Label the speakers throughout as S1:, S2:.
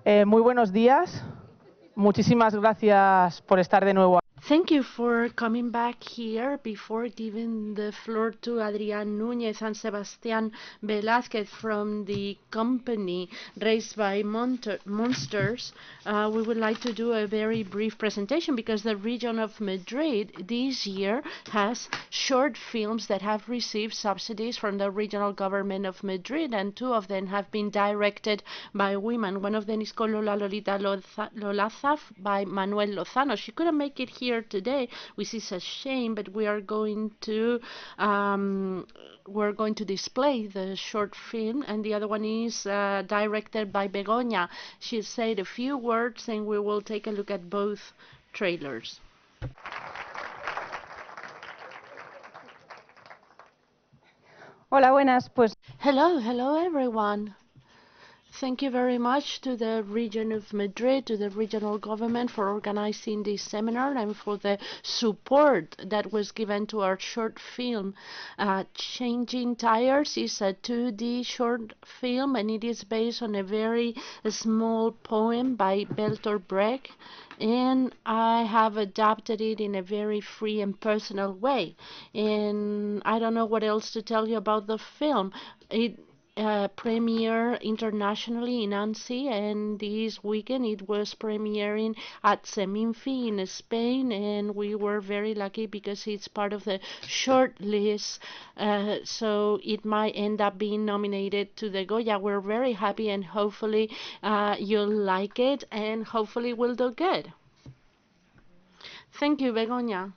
S1: Muy buenos días. Muchísimas gracias por estar de nuevo.
S2: Thank you for coming back here. Before giving the floor to Adrian Nuñez and Sebastián Velázquez from the company Raised by Monsters, we would like to do a very brief presentation because the region of Madrid this year has short films that have received subsidies from the regional government of Madrid, and two of them have been directed by women. One of them is called Lola Lolita Lolaza by Manuel Lozano. She couldn't make it here today, which is a shame, but we are going to display the short film, and the other one is directed by Begoña. She said a few words and we will take a look at both trailers.
S3: Hola, buenas. Pues
S2: hello everyone. Thank you very much to the region of Madrid, to the regional government for organizing this seminar and for the support that was given to our short film. Changing Tires is a 2D short film, and it is based on a very small poem by Bertolt Brecht, and I have adapted it in a very free and personal way. And I don't know what else to tell you about the film. It premiere internationally in Annecy, and this weekend it was premiering at Seminci in Spain, and we were very lucky because it's part of the short list, so it might end up being nominated to the Goya. We're very happy, and hopefully you'll like it, and hopefully we'll do good. Thank you, Begoña.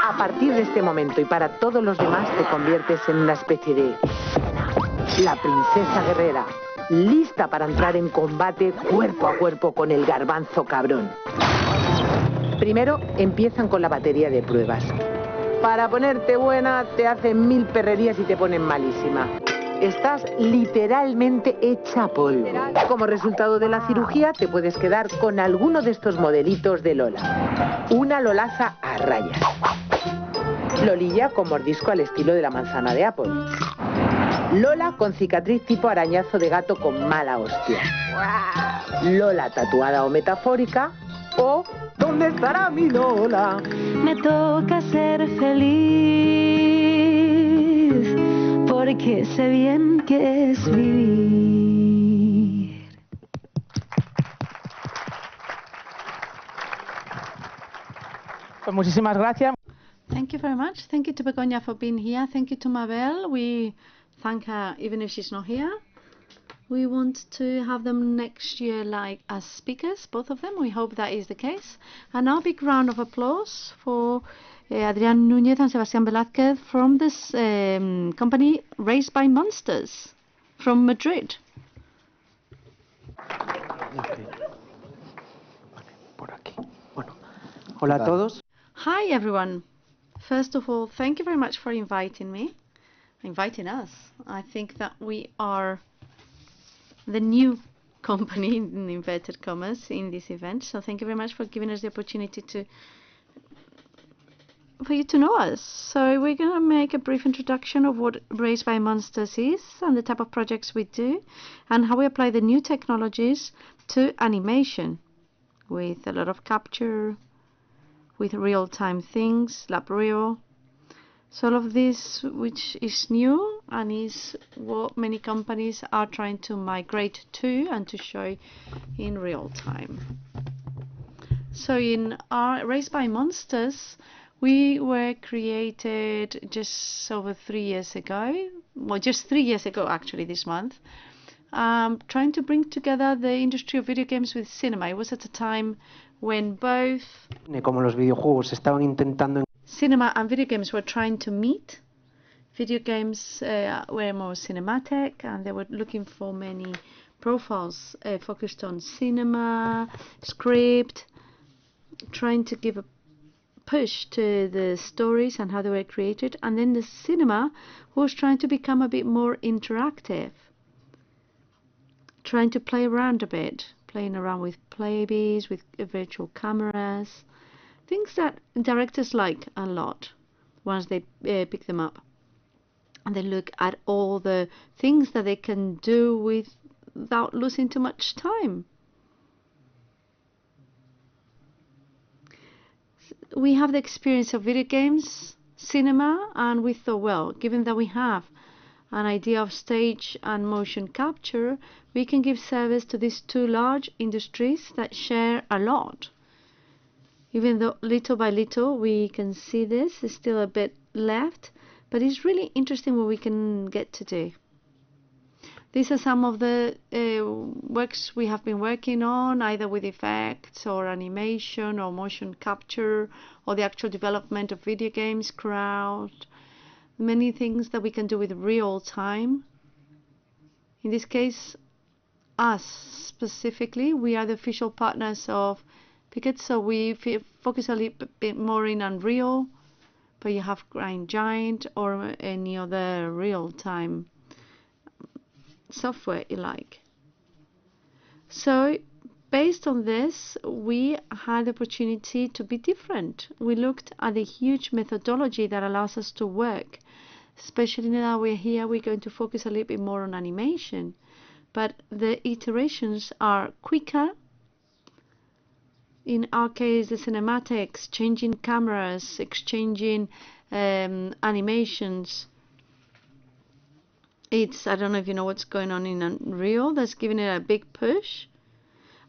S4: A partir de este momento y para todos los demás te conviertes en una especie de la princesa guerrera, lista para entrar en combate cuerpo a cuerpo con el garbanzo cabrón. Primero empiezan con la batería de pruebas. Para ponerte buena te hacen 1000 perrerías y te ponen malísima. Estás literalmente hecha polvo. Como resultado de la cirugía te puedes quedar con alguno de estos modelitos de Lola. Una Lolaza a rayas. Lolilla con mordisco al estilo de la manzana de Apple. Lola con cicatriz tipo arañazo de gato con mala hostia. Lola tatuada o metafórica. O ¿dónde estará mi Lola?
S5: Me toca ser feliz porque sé bien que es vivir.
S1: Pues muchísimas gracias.
S2: Thank you very much. Thank you to Begoña for being here. Thank you to Mabel. We thank her even if she's not here. We want to have them next year like as speakers, both of them. We hope that is the case. And now a big round of applause for Adrian Nuñez and Sebastián Velázquez from this company Raised by Monsters from Madrid.
S4: Hola a todos.
S2: Hi everyone. First of all, thank you very much for inviting us. I think that we are the new company, in inverted commas, in this event. So thank you very much for giving us the opportunity for you to know us. So we're going to make a brief introduction of what Raised by Monsters is and the type of projects we do and how we apply the new technologies to animation with a lot of capture, with real-time things, LabReal. So all of this, which is new and is what many companies are trying to migrate to and to show in real time. So in our Raised by Monsters, We were created just over 3 years ago, well, just 3 years ago actually this month, trying to bring together the industry of video games with cinema. It was at a time when both
S6: como los videojuegos estaban intentando
S2: cinema and video games were trying to meet. Video games were more cinematic, and they were looking for many profiles focused on cinema, script, trying to give a push to the stories and how they were created. And then the cinema was trying to become a bit more interactive, trying to play around a bit, playing around with playbies, with virtual cameras, things that directors like a lot once they pick them up. And they look at all the things that they can do without losing too much time. We have the experience of video games, cinema, and we thought, well, given that we have an idea of stage and motion capture, we can give service to these two large industries that share a lot. Even though little by little we can see this, there's still a bit left, but it's really interesting what we can get to do. These are some of the works we have been working on, either with effects or animation or motion capture or the actual development of video games, crowd, many things that we can do with real time. In this case, us specifically, we are the official partners of Picket, so we focus a little bit more in Unreal, but you have Grind Giant or any other real-time software you like. So based on this, we had the opportunity to be different. We looked at the huge methodology that allows us to work. Especially now we're here, we're going to focus a little bit more on animation, but the iterations are quicker. In our case, the cinematics, changing cameras, exchanging animations. I don't know if you know what's going on in Unreal, that's giving it a big push.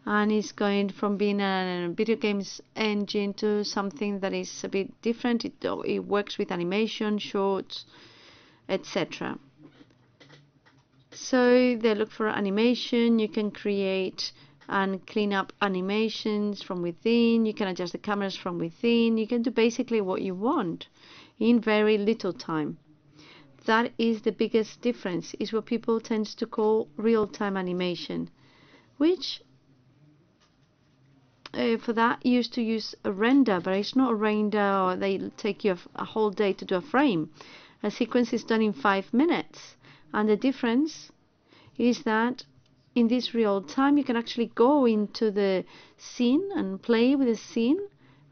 S2: And it's going from being a video games engine to something that is a bit different. It works with animation, shorts, etc. So they look for animation. You can create and clean up animations from within. You can adjust the cameras from within. You can do basically what you want in very little time. That is the biggest difference, is what people tend to call real-time animation, which for that used to use a render, but it's not a render, or they take you a whole day to do a frame. A sequence is done in 5 minutes, and the difference is that in this real time you can actually go into the scene and play with the scene,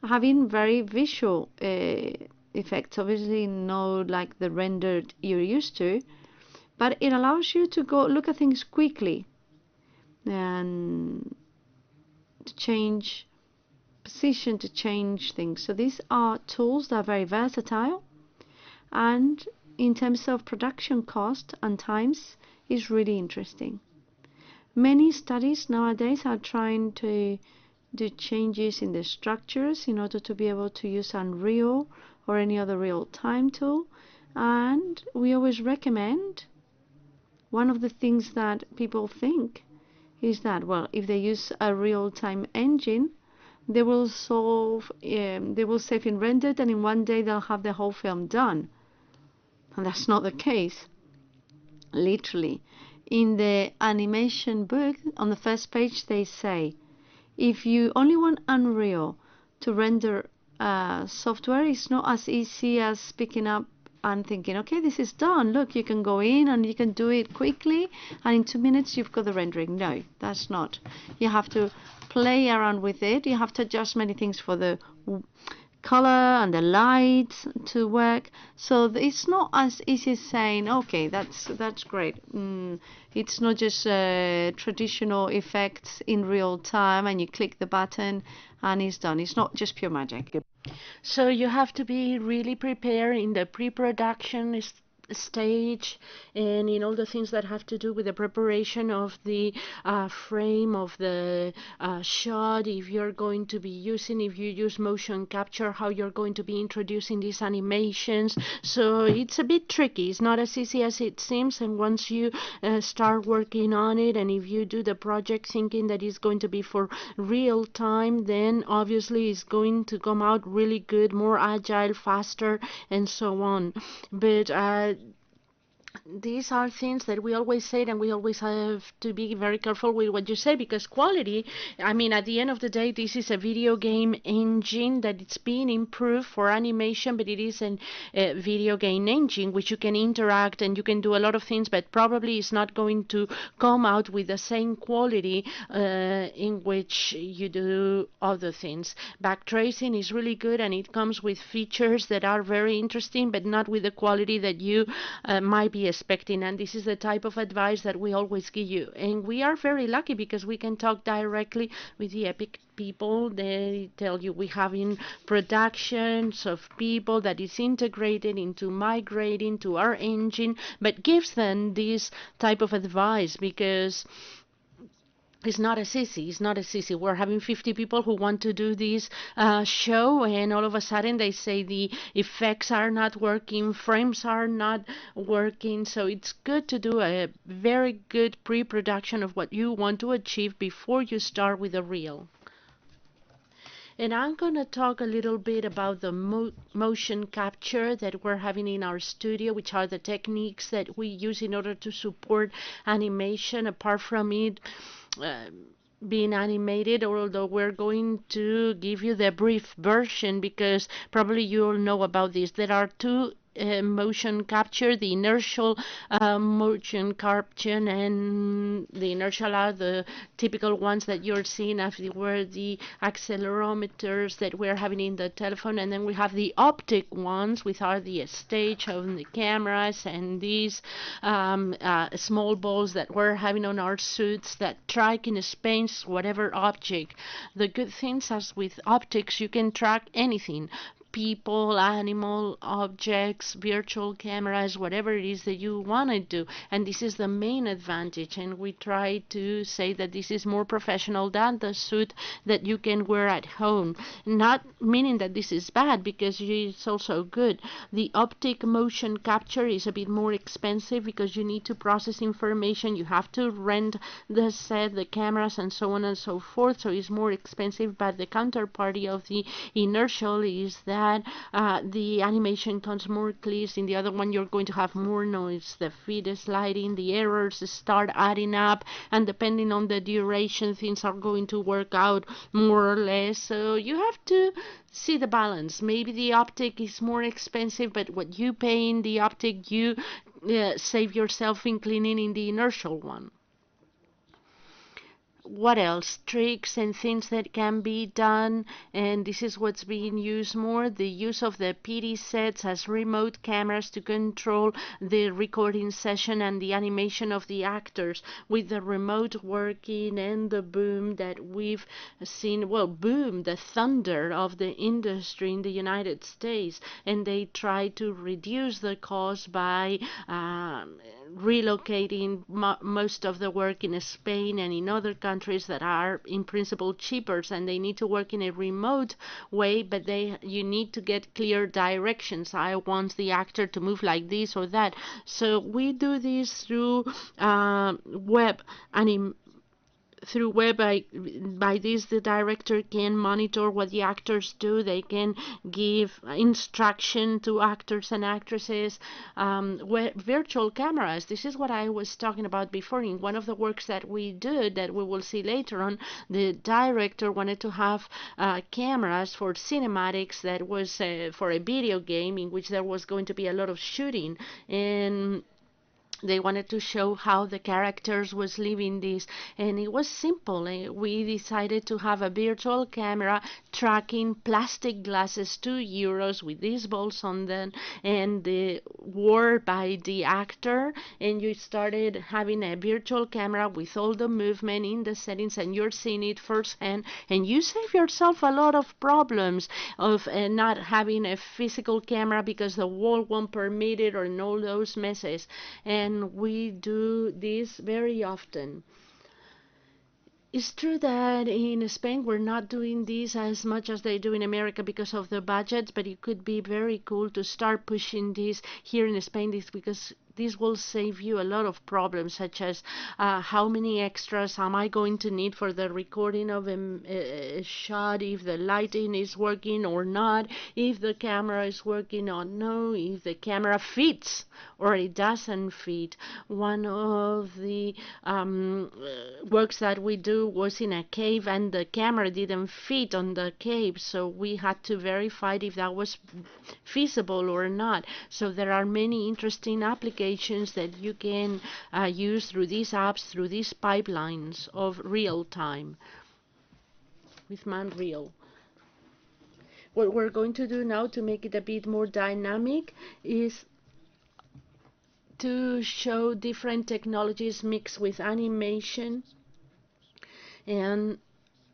S2: having very visual effects. Obviously not like the rendered you're used to, but it allows you to go look at things quickly and to change position, to change things. So these are tools that are very versatile, and in terms of production cost and times is really interesting. Many studies nowadays are trying to do changes in the structures in order to be able to use Unreal or any other real-time tool, and we always recommend, one of the things that people think is that, well, if they use a real-time engine, they will save in rendered, and in one day they'll have the whole film done. And that's not the case. Literally, in the animation book, on the first page, they say, if you only want Unreal to render software, it's not as easy as picking up and thinking, okay, this is done. Look, you can go in and you can do it quickly, and in 2 minutes you've got the rendering. No, that's not. You have to play around with it. You have to adjust many things for the color and the lights to work. So it's not as easy as saying, okay, that's great. It's not just traditional effects in real time and you click the button and it's done. It's not just pure magic. So you have to be really prepared in the pre-production stage and in all the things that have to do with the preparation of the frame of the shot, if you're going to be using, if you use motion capture, how you're going to be introducing these animations. So it's a bit tricky. It's not as easy as it seems, and once you start working on it, and if you do the project thinking that it's going to be for real time, then obviously it's going to come out really good, more agile, faster, and so on. But these are things that we always say, and we always have to be very careful with what you say, because quality, I mean, at the end of the day, this is a video game engine that it's being improved for animation, but it is a video game engine which you can interact and you can do a lot of things, but probably it's not going to come out with the same quality in which you do other things. Backtracing is really good, and it comes with features that are very interesting, but not with the quality that you might be expecting. And this is the type of advice that we always give you. And we are very lucky because we can talk directly with the Epic people. They tell you we have in productions of people that is integrated into migrating to our engine, but gives them this type of advice because it's not as easy. It's not as easy. We're having 50 people who want to do this show, and all of a sudden they say the effects are not working, frames are not working. So it's good to do a very good pre-production of what you want to achieve before you start with a reel. And I'm going to talk a little bit about the motion capture that we're having in our studio, which are the techniques that we use in order to support animation. Apart from it being animated, although we're going to give you the brief version because probably you all know about this. There are two motion capture, the inertial motion capture, and the inertial are the typical ones that you're seeing as they were the accelerometers that we're having in the telephone, and then we have the optic ones, which are the stage of the cameras and these small balls that we're having on our suits that track in space whatever object. The good things, as with optics, you can track anything: people, animal, objects, virtual cameras, whatever it is that you want to do. And this is the main advantage. And we try to say that this is more professional than the suit that you can wear at home. Not meaning that this is bad, because it's also good. The optic motion capture is a bit more expensive because you need to process information. You have to rent the set, the cameras, and so on and so forth. So it's more expensive. But the counterparty of the inertial is that the animation comes more clear. In the other one, you're going to have more noise. The feed is sliding, the errors start adding up, and depending on the duration, things are going to work out more or less. So you have to see the balance. Maybe the optic is more expensive, but what you pay in the optic, you save yourself in cleaning in the inertial one. What else? Tricks and things that can be done, and this is what's being used more: the use of the PD sets as remote cameras to control the recording session and the animation of the actors, with the remote working and the boom that we've seen. Well, boom, the thunder of the industry in the United States, and they try to reduce the cost by relocating most of the work in Spain and in other countries that are in principle cheaper, and they need to work in a remote way, but you need to get clear directions. I want the actor to move like this or that. So we do this through web by this the director can monitor what the actors do. They can give instruction to actors and actresses. Virtual cameras, this is what I was talking about before. In one of the works that we did, that we will see later on, the director wanted to have cameras for cinematics that was for a video game in which there was going to be a lot of shooting, and they wanted to show how the characters was living this, and it was simple. We decided to have a virtual camera tracking plastic glasses, €2 with these balls on them, and the wore by the actor, and you started having a virtual camera with all the movement in the settings, and you're seeing it firsthand, and you save yourself a lot of problems of not having a physical camera because the wall won't permit it, or all those messes. And we do this very often. It's true that in Spain we're not doing this as much as they do in America because of the budgets, but it could be very cool to start pushing this here in Spain, because this will save you a lot of problems, such as how many extras am I going to need for the recording of a shot, if the lighting is working or not, if the camera is working or no, if the camera fits or it doesn't fit. One of the works that we do was in a cave, and the camera didn't fit on the cave, so we had to verify if that was feasible or not. So there are many interesting applications that you can use through these apps, through these pipelines of real time with ManReal. What we're going to do now to make it a bit more dynamic is to show different technologies mixed with animation, and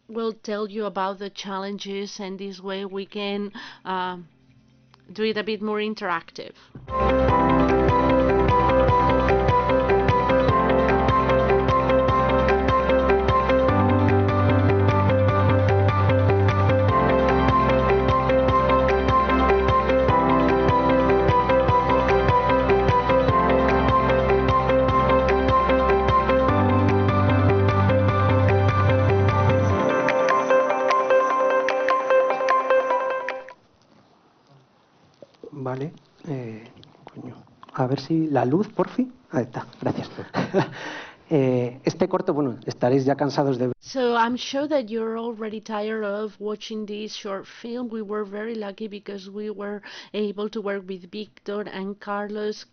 S2: we'll tell you about the challenges, and this way we can do it a bit more interactive.
S6: Vale. Coño. A ver si la luz, por fin. Ahí está, gracias. Este corto, bueno, estaréis ya cansados de ver.
S2: So I'm sure that you're already tired of watching this short film. We were very lucky because we were able to work with Victor and Carlos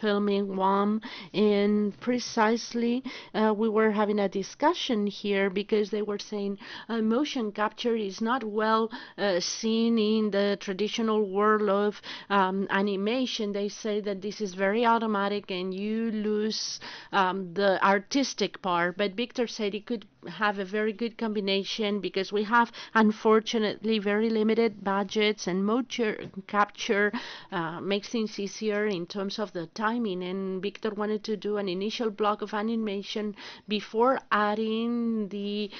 S2: filming one, and precisely we were having a discussion here because they were saying motion capture is not well seen in the traditional world of animation. They say that this is very automatic and you lose the artistic part, but Victor said it could have a very good combination because we have unfortunately very limited budgets, and motion capture makes things easier in terms of the timing, and Victor wanted to do an initial block of animation before adding the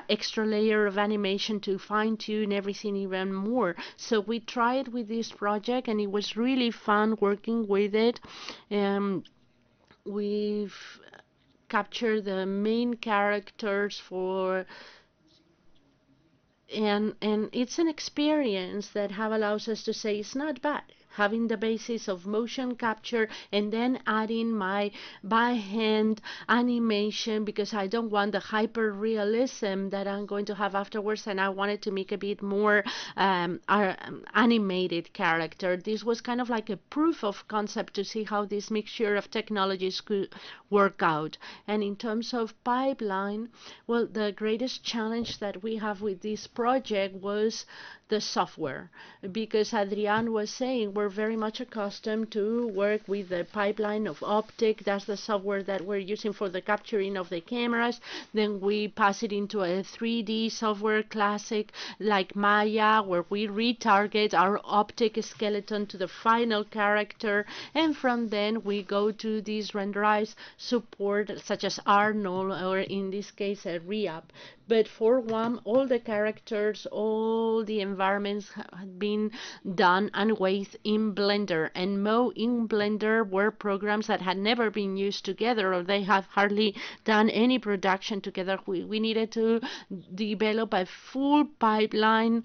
S2: extra layer of animation to fine-tune everything even more. So we tried with this project and it was really fun working with it. We've capture the main characters and it's an experience that have allows us to say it's not bad having the basis of motion capture and then adding my by hand animation, because I don't want the hyper realism that I'm going to have afterwards, and I wanted to make a bit more animated character. This was kind of like a proof of concept to see how this mixture of technologies could work out. And in terms of pipeline, well, the greatest challenge that we have with this project was the software, because Adrian was saying we're very much accustomed to work with the pipeline of Optic. That's the software that we're using for the capturing of the cameras. Then we pass it into a 3D software classic like Maya, where we retarget our optic skeleton to the final character, and from then we go to these renderized support such as Arnold, or in this case a ReApp. But for one, all the characters, all the environments had been done and weighed in Blender, and Mo in Blender were programs that had never been used together, or they have hardly done any production together. We needed to develop a full pipeline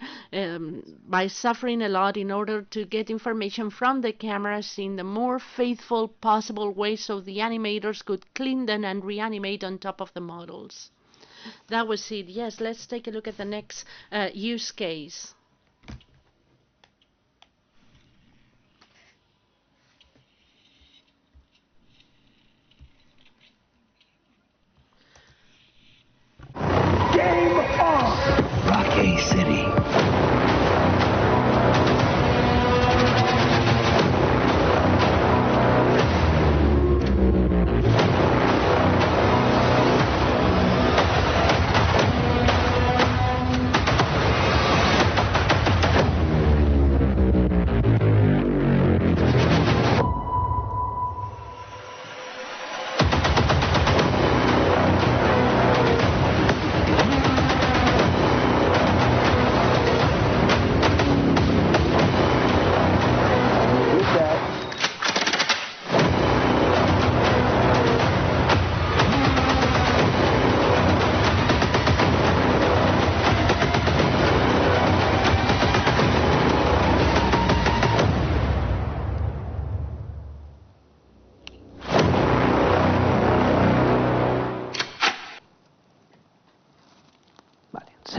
S2: by suffering a lot in order to get information from the cameras in the more faithful possible way so the animators could clean them and reanimate on top of the models. That was it. Yes, let's take a look at the next use case.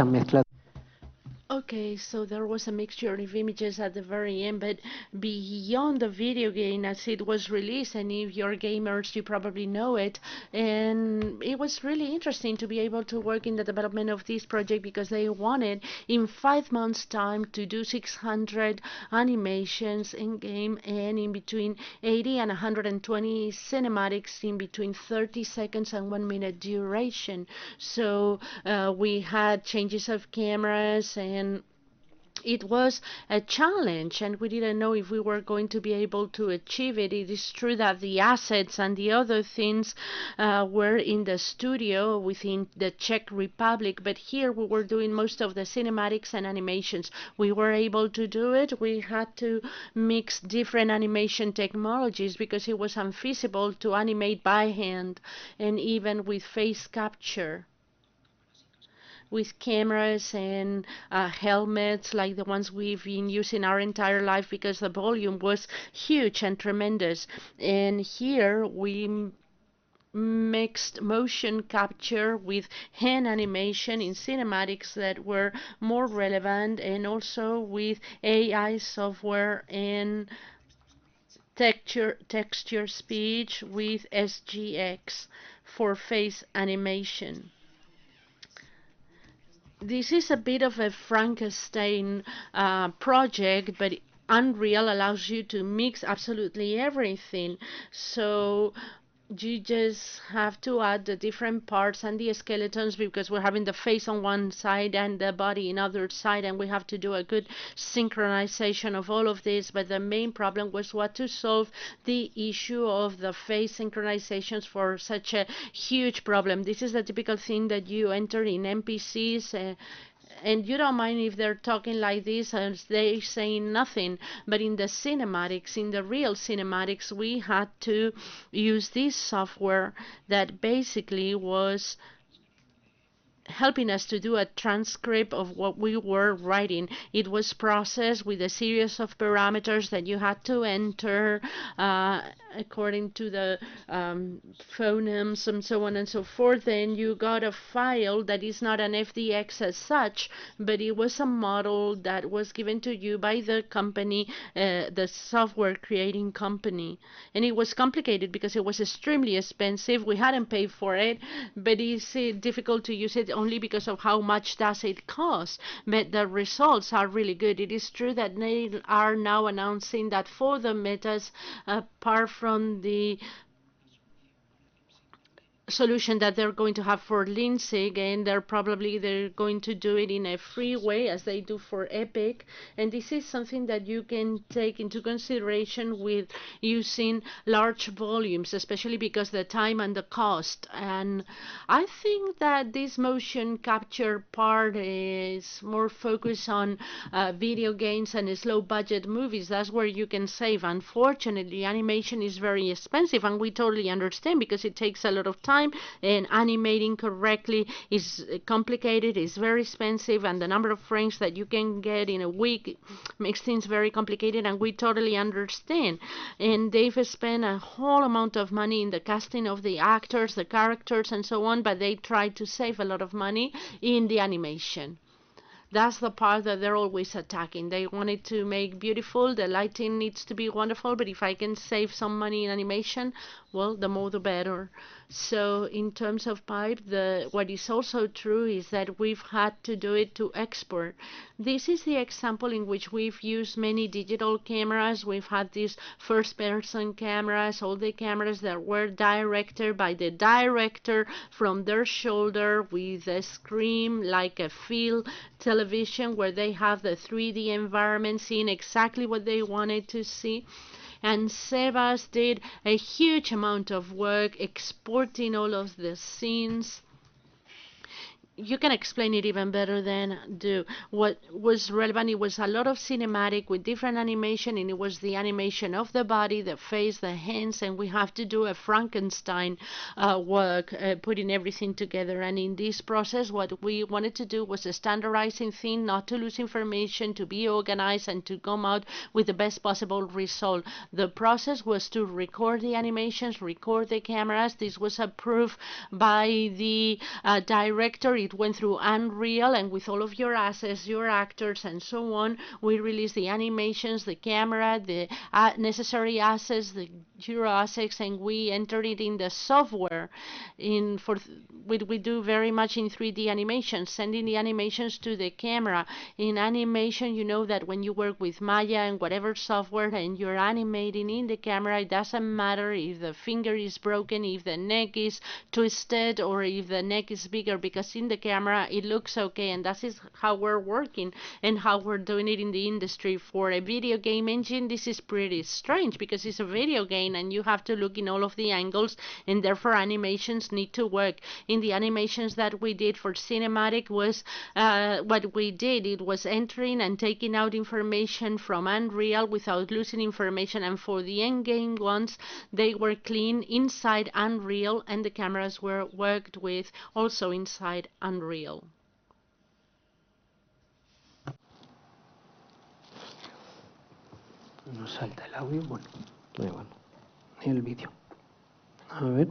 S6: se han mezclado.
S2: Okay, so there was a mixture of images at the very end, but beyond the video game as it was released, and if you're gamers, you probably know it, and it was really interesting to be able to work in the development of this project because they wanted in 5 months' time to do 600 animations in game and in between 80 and 120 cinematics in between 30 seconds and 1 minute duration. So we had changes of cameras, and it was a challenge, and we didn't know if we were going to be able to achieve it. It is true that the assets and the other things were in the studio within the Czech Republic, but here we were doing most of the cinematics and animations. We were able to do it. We had to mix different animation technologies because it was unfeasible to animate by hand and even with face capture, with cameras and helmets like the ones we've been using our entire life because the volume was huge and tremendous. And here we mixed motion capture with hand animation in cinematics that were more relevant, and also with AI software and texture speech with SGX for face animation. This is a bit of a Frankenstein project, but Unreal allows you to mix absolutely everything. So you just have to add the different parts and the skeletons because we're having the face on one side and the body in other side, and we have to do a good synchronization of all of this. But the main problem was what to solve the issue of the face synchronizations for such a huge problem. This is the typical thing that you enter in NPCs, and you don't mind if they're talking like this and they saying nothing, but in the cinematics, in the real cinematics, we had to use this software that basically was helping us to do a transcript of what we were writing. It was processed with a series of parameters that you had to enter according to the phonemes and so on and so forth. Then you got a file that is not an FDX as such, but it was a model that was given to you by the company, the software creating company. And it was complicated because it was extremely expensive. We hadn't paid for it, but it's difficult to use it only because of how much does it cost. But the results are really good. It is true that they are now announcing that for the metas, apart from the solution that they're going to have for Lindsay, and they're going to do it in a free way as they do for Epic, and this is something that you can take into consideration with using large volumes, especially because the time and the cost. And I think that this motion capture part is more focused on video games and slow budget movies. That's where you can save. Unfortunately, animation is very expensive, and we totally understand because it takes a lot of time, and animating correctly is complicated, is very expensive, and the number of frames that you can get in a week makes things very complicated, and we totally understand. And they've spent a whole amount of money in the casting of the actors, the characters, and so on, but they try to save a lot of money in the animation. That's the part that they're always attacking. They want it to make beautiful, the lighting needs to be wonderful, but if I can save some money in animation, well, the more the better. So in terms of pipe, what is also true is that we've had to do it to export. This is the example in which we've used many digital cameras. We've had these first-person cameras, all the cameras that were directed by the director from their shoulder with a screen like a field television where they have the 3D environment seeing exactly what they wanted to see. And Sebas did a huge amount of work exporting all of the scenes. You can explain it even better than do. What was relevant, it was a lot of cinematic with different animation, and it was the animation of the body, the face, the hands, and we have to do a Frankenstein work, putting everything together. And in this process, what we wanted to do was a standardizing thing, not to lose information, to be organized, and to come out with the best possible result. The process was to record the animations, record the cameras. This was approved by the director it went through Unreal, and with all of your assets, your actors, and so on, we released the animations, the camera, the necessary assets, the hero assets, and we entered it in the software. We do very much in 3D animation, sending the animations to the camera. In animation, you know that when you work with Maya and whatever software and you're animating in the camera, it doesn't matter if the finger is broken, if the neck is twisted, or if the neck is bigger, because in the camera it looks okay. And that is how we're working and how we're doing it in the industry. For a video game engine, this is pretty strange because it's a video game and you have to look in all of the angles, and therefore animations need to work. In the animations that we did for cinematic was what we did, it was entering and taking out information from Unreal without losing information, and for the end game ones, they were clean inside Unreal, and the cameras were worked with also inside Unreal.
S6: No salta el audio, bueno, da igual, ni el vídeo. A ver.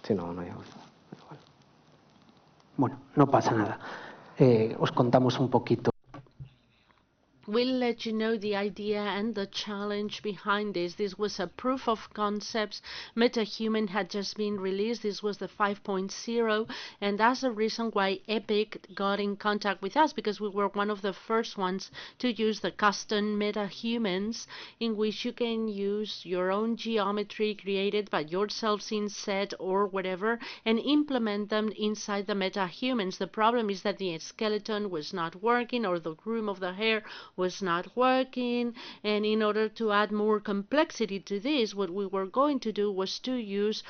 S6: Sí, no hay audio. Da igual. Bueno, no pasa nada. Os contamos un poquito.
S2: We'll let you know the idea and the challenge behind this. This was a proof of concepts. MetaHuman had just been released. This was the 5.0, and that's the reason why Epic got in contact with us, because we were one of the first ones to use the custom MetaHumans, in which you can use your own geometry created by yourselves in set or whatever and implement them inside the MetaHumans. The problem is that the skeleton was not working, or the groom of the hair was not working, and in order to add more complexity to this, what we were going to do was to use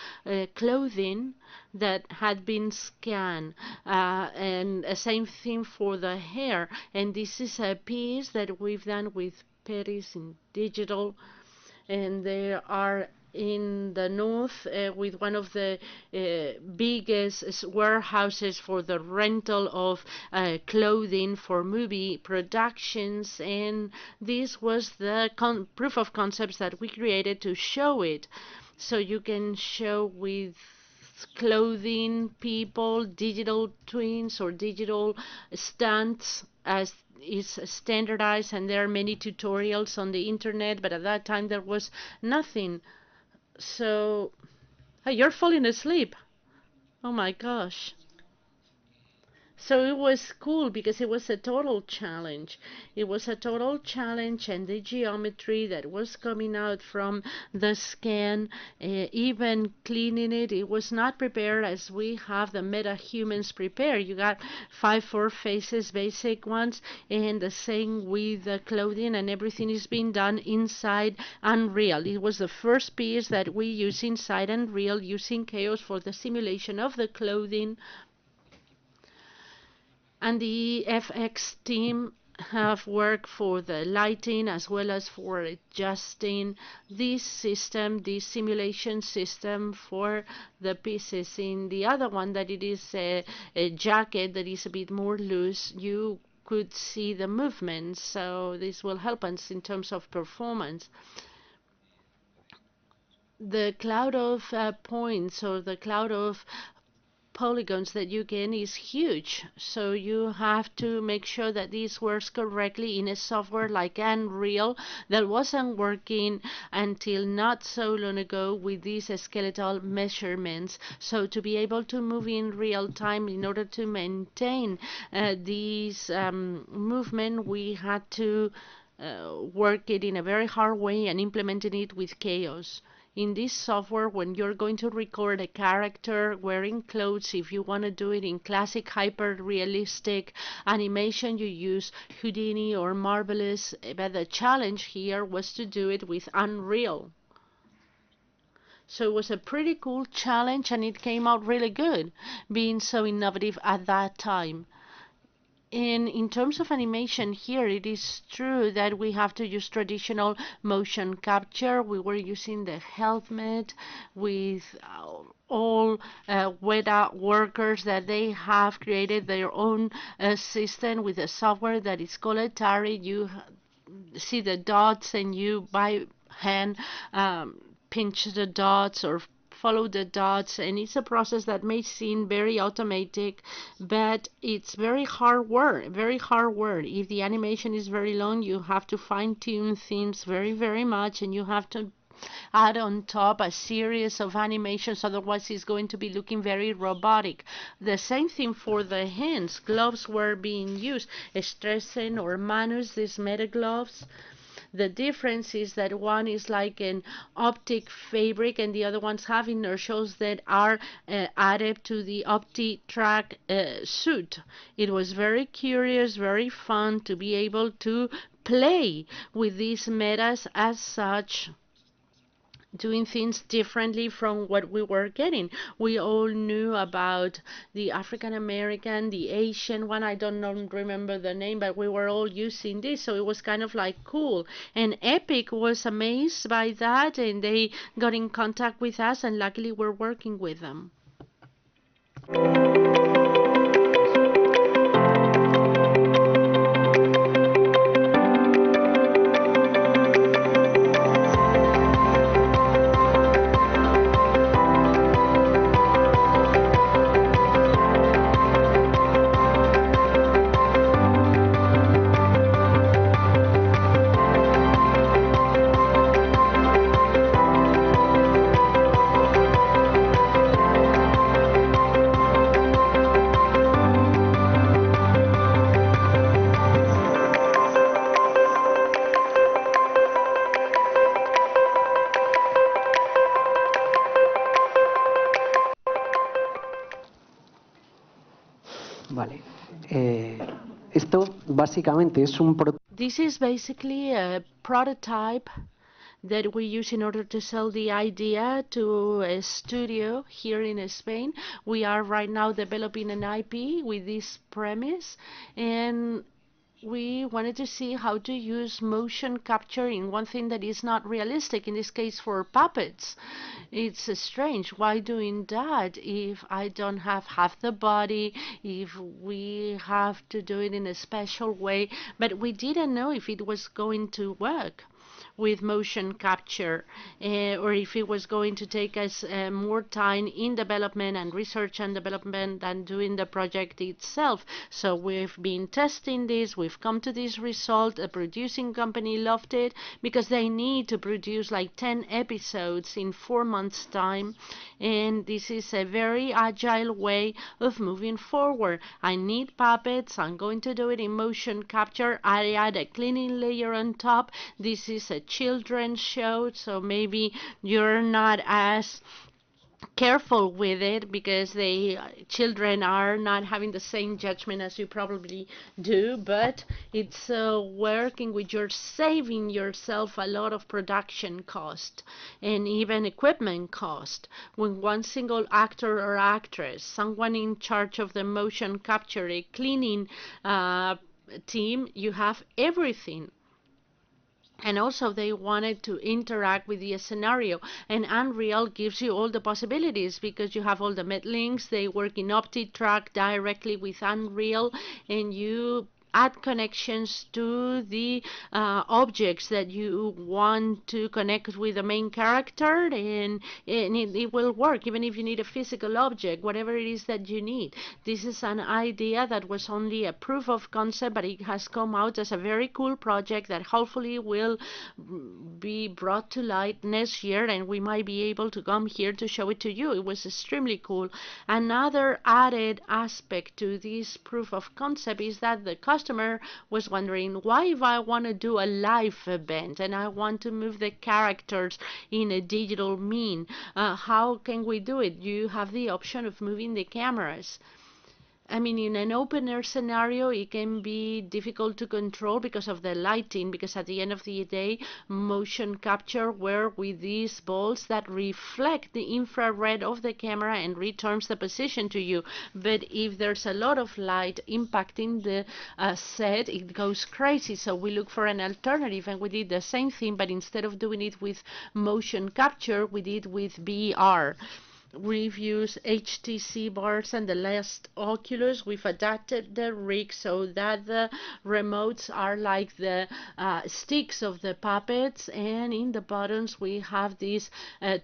S2: clothing that had been scanned, and the same thing for the hair. And this is a piece that we've done with Paris in digital, and there are in the north with one of the biggest warehouses for the rental of clothing for movie productions, and this was the proof of concepts that we created to show it. So you can show with clothing, people, digital twins or digital stunts, as is standardized, and there are many tutorials on the internet, but at that time there was nothing. So, hey, you're falling asleep. Oh my gosh. So it was cool because it was a total challenge. It was a total challenge, and the geometry that was coming out from the scan, even cleaning it, it was not prepared as we have the MetaHumans prepared. You got 4 faces, basic ones, and the same with the clothing, and everything is being done inside Unreal. It was the first piece that we use inside Unreal using Chaos for the simulation of the clothing. And the FX team have worked for the lighting as well as for adjusting this system, this simulation system for the pieces. In the other one, that it is a jacket that is a bit more loose, you could see the movements, so this will help us in terms of performance. The cloud of points, or the cloud of polygons that you get, is huge, so you have to make sure that this works correctly in a software like Unreal that wasn't working until not so long ago with these skeletal measurements. So to be able to move in real time in order to maintain these movement, we had to work it in a very hard way and implementing it with Chaos. In this software, when you're going to record a character wearing clothes, if you want to do it in classic hyper-realistic animation, you use Houdini or Marvelous, but the challenge here was to do it with Unreal. So it was a pretty cool challenge, and it came out really good, being so innovative at that time. And in terms of animation here, it is true that we have to use traditional motion capture. We were using the helmet with all Weta workers that they have created their own system with a software that is called Atari. see the dots and you by hand pinch the dots or follow the dots, and it's a process that may seem very automatic, but it's very hard work, very hard work. If the animation is very long, you have to fine-tune things very, very much, and you have to add on top a series of animations, otherwise it's going to be looking very robotic. The same thing for the hands. Gloves were being used, Stressen or Manus, these meta gloves. The difference is that one is like an optic fabric and the other ones have inertials that are added to the OptiTrack suit. It was very curious, very fun to be able to play with these metas as such, doing things differently from what we were getting. We all knew about the African American, the Asian one, I don't know, remember the name, but we were all using this, so it was kind of like cool. And Epic was amazed by that, and they got in contact with us, and luckily we're working with them.
S6: Vale. Esto básicamente es un
S2: This is basically a prototype that we use in order to sell the idea to a studio here in Spain. We are right now developing an IP with this premise, and we wanted to see how to use motion capture in one thing that is not realistic, in this case for puppets. It's strange. Why doing that if I don't have half the body, if we have to do it in a special way? But we didn't know if it was going to work with motion capture, or if it was going to take us more time in development and research and development than doing the project itself. So we've been testing this, we've come to this result. A producing company loved it because they need to produce like 10 episodes in 4 months time, and this is a very agile way of moving forward. I need puppets, I'm going to do it in motion capture. I add a cleaning layer on top. This is a children's show, so maybe you're not as careful with it because the children are not having the same judgment as you probably do, but it's working with, you're saving yourself a lot of production cost and even equipment cost. When one single actor or actress, someone in charge of the motion capture, a cleaning team, you have everything. And also they wanted to interact with the scenario, and Unreal gives you all the possibilities because you have all the met links. They work in OptiTrack directly with Unreal, and you add connections to the objects that you want to connect with the main character, and it will work even if you need a physical object, whatever it is that you need. This is an idea that was only a proof of concept, but it has come out as a very cool project that hopefully will be brought to light next year, and we might be able to come here to show it to you. It was extremely cool. Another added aspect to this proof of concept is that the customer was wondering, why if I want to do a live event and I want to move the characters in a digital mean, how can we do it? You have the option of moving the cameras. I mean, in an open air scenario, it can be difficult to control because of the lighting, because at the end of the day, motion capture work with these balls that reflect the infrared of the camera and returns the position to you. But if there's a lot of light impacting the set, it goes crazy. So we look for an alternative, and we did the same thing, but instead of doing it with motion capture, we did with VR. we've used HTC bars and the last Oculus. We've adapted the rig so that the remotes are like the sticks of the puppets, and in the buttons we have these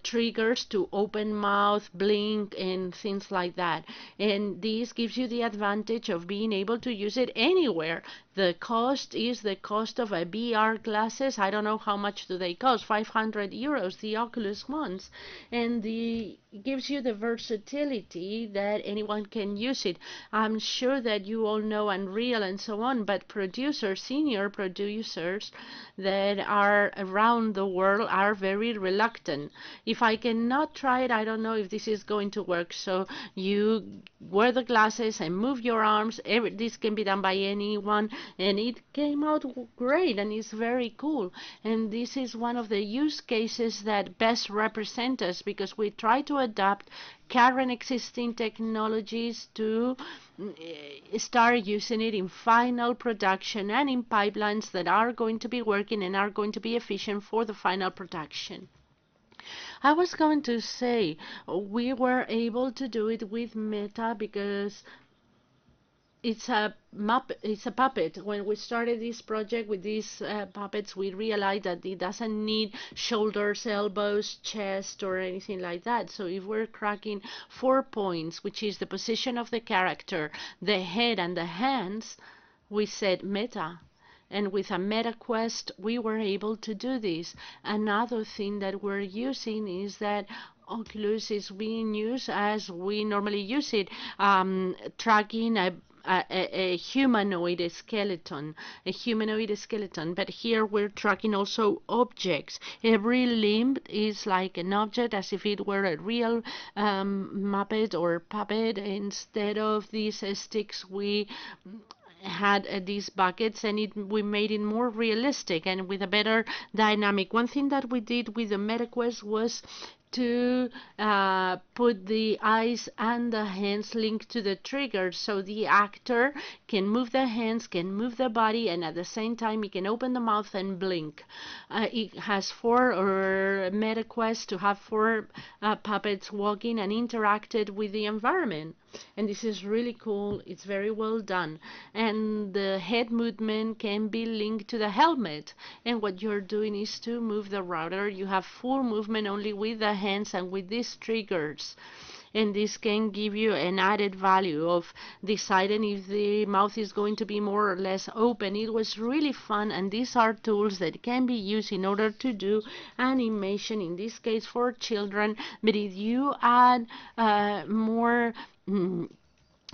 S2: triggers to open mouth, blink, and things like that. And this gives you the advantage of being able to use it anywhere. The cost is the cost of a VR glasses. I don't know how much do they cost, 500 euros, the Oculus ones. And the gives you the versatility that anyone can use it. I'm sure that you all know Unreal and so on, but producers, senior producers that are around the world are very reluctant. If I cannot try it, I don't know if this is going to work. So you wear the glasses and move your arms. This can be done by anyone, and it came out great, and it's very cool. And this is one of the use cases that best represent us, because we try to adapt current existing technologies to start using it in final production and in pipelines that are going to be working and are going to be efficient for the final production. I was going to say we were able to do it with Meta because it's a puppet. When we started this project with these puppets, we realized that it doesn't need shoulders, elbows, chest, or anything like that. So if we're cracking 4 points, which is the position of the character, the head, and the hands, we said Meta. And with a Meta Quest, we were able to do this. Another thing that we're using is that Oculus is being used as we normally use it, tracking a humanoid skeleton, but here we're tracking also objects. Every limb is like an object, as if it were a real Muppet or puppet. Instead of these sticks, we had these buckets, and we made it more realistic and with a better dynamic. One thing that we did with the MetaQuest was to put the eyes and the hands linked to the triggers, so the actor can move the hands, can move the body, and at the same time he can open the mouth and blink. It has 4 or MetaQuest to have 4 puppets walking and interacted with the environment. And this is really cool. It's very well done. And the head movement can be linked to the helmet. And what you're doing is to move the router. You have full movement only with the hands and with these triggers. And this can give you an added value of deciding if the mouth is going to be more or less open. It was really fun, and these are tools that can be used in order to do animation, in this case for children. But if you add more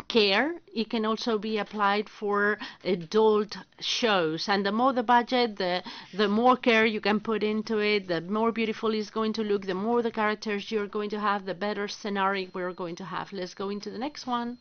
S2: care, it can also be applied for adult shows. And the more the budget, the more care you can put into it, the more beautiful it's going to look, the more the characters you're going to have, the better scenario we're going to have. Let's go into the next one.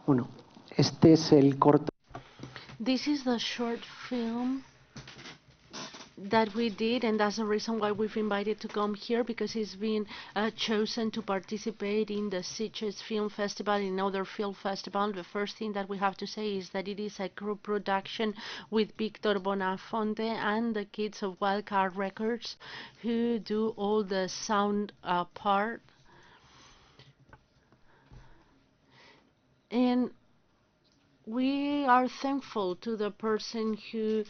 S6: Bueno, este es el corto.
S2: This is the short film that we did, and that's the reason why we've invited to come here, because he's been chosen to participate in the Sitges Film Festival, in other film festivals. The first thing that we have to say is that it is a group production with Victor Bonafonte and the kids of Wildcard Records, who do all the sound part. And we are thankful to the person who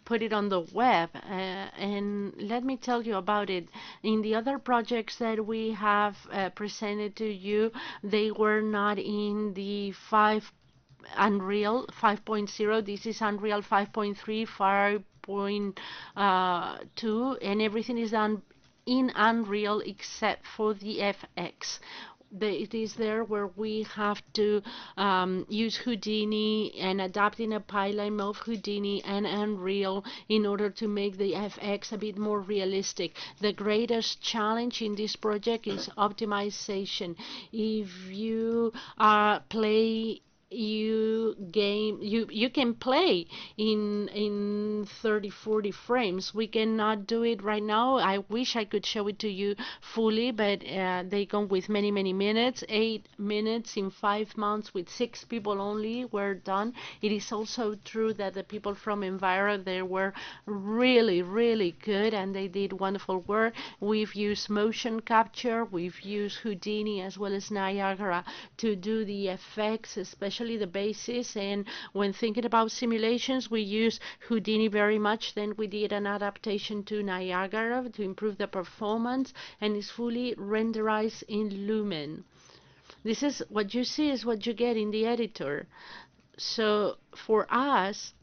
S2: put it on the web, and let me tell you about it. In the other projects that we have presented to you, they were not in the Unreal 5.0. This is Unreal 5.3, 5.2, and everything is done in Unreal except for the FX. it is there where we have to use Houdini and adapting a pipeline of Houdini and Unreal in order to make the FX a bit more realistic. The greatest challenge in this project is optimization. If you play you can play in 30-40 frames. We cannot do it right now. I wish I could show it to you fully, but they come with many minutes. 8 minutes in 5 months with 6 people only were done. It is also true that the people from Enviro, they were really good, and they did wonderful work. We've used motion capture, we've used Houdini as well as Niagara to do the effects, especially the basis. And when thinking about simulations, we use Houdini very much. Then we did an adaptation to Niagara to improve the performance, and it's fully renderized in Lumen. This is what you see is what you get in the editor. So for us,